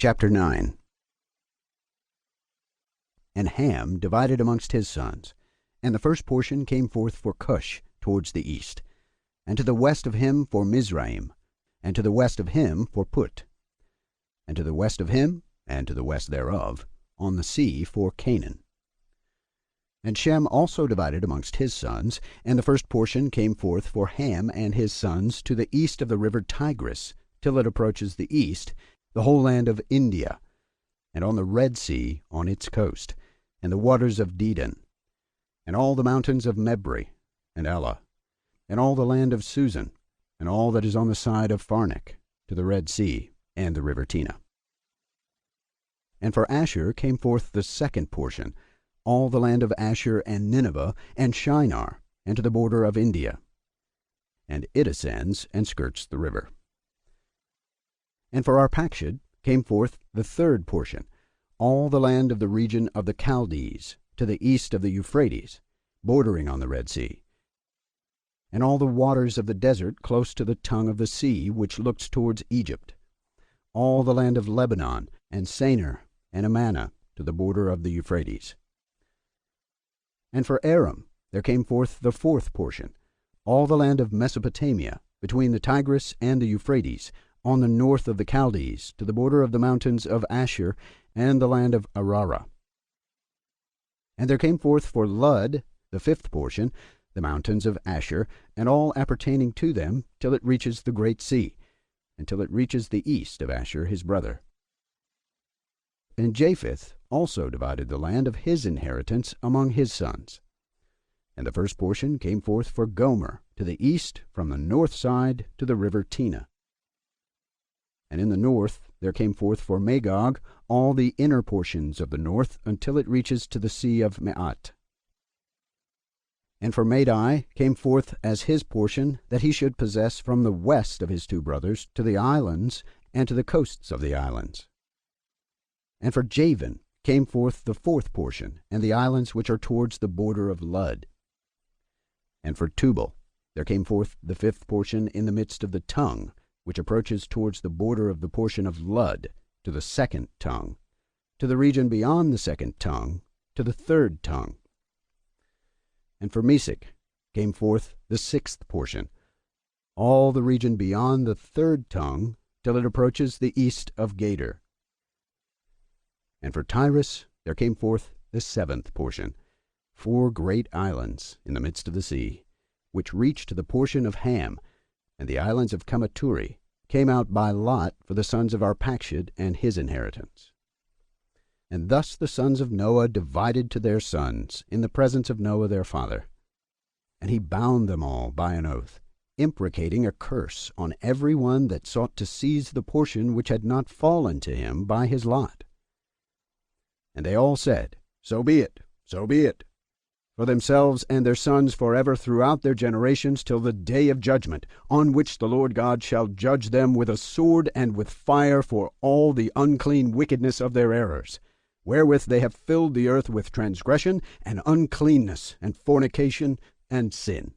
Chapter 9. And Ham divided amongst his sons, and the first portion came forth for Cush towards the east, and to the west of him for Mizraim, and to the west of him for Put, and to the west of him, and to the west thereof, on the sea for Canaan. And Shem also divided amongst his sons, and the first portion came forth for Ham and his sons to the east of the river Tigris, till it approaches the east, the whole land of India, and on the Red Sea on its coast, and the waters of Dedan, and all the mountains of Mebri, and Elah, and all the land of Susan, and all that is on the side of Pharnech, to the Red Sea, and the river Tena. And for Asher came forth the second portion, all the land of Asher and Nineveh, and Shinar, and to the border of India. And it ascends and skirts the river. And for Arpachshad came forth the third portion, all the land of the region of the Chaldees, to the east of the Euphrates, bordering on the Red Sea, and all the waters of the desert close to the tongue of the sea, which looks towards Egypt, all the land of Lebanon, and Senir, and Amana, to the border of the Euphrates. And for Aram there came forth the fourth portion, all the land of Mesopotamia, between the Tigris and the Euphrates, on the north of the Chaldees, to the border of the mountains of Asher, and the land of Arara. And there came forth for Lud the fifth portion, the mountains of Asher, and all appertaining to them, till it reaches the great sea, until it reaches the east of Asher his brother. And Japheth also divided the land of his inheritance among his sons. And the first portion came forth for Gomer, to the east, from the north side to the river Tena. And in the north there came forth for Magog all the inner portions of the north, until it reaches to the sea of Maat. And for Madai came forth as his portion, that he should possess from the west of his two brothers to the islands, and to the coasts of the islands. And for Javan came forth the fourth portion, and the islands which are towards the border of Lud. And for Tubal there came forth the fifth portion in the midst of the tongue, which approaches towards the border of the portion of Lud, to the second tongue, to the region beyond the second tongue, to the third tongue. And for Mesech came forth the sixth portion, all the region beyond the third tongue, till it approaches the east of Gader. And for Tyrus there came forth the seventh portion, 4 great islands in the midst of the sea, which reached the portion of Ham, and the islands of Kamaturi came out by lot for the sons of Arpachshad and his inheritance. And thus the sons of Noah divided to their sons in the presence of Noah their father. And he bound them all by an oath, imprecating a curse on every one that sought to seize the portion which had not fallen to him by his lot. And they all said, So be it, so be it, for themselves and their sons forever throughout their generations, till the day of judgment, on which the Lord God shall judge them with a sword and with fire for all the unclean wickedness of their errors, wherewith they have filled the earth with transgression and uncleanness and fornication and sin.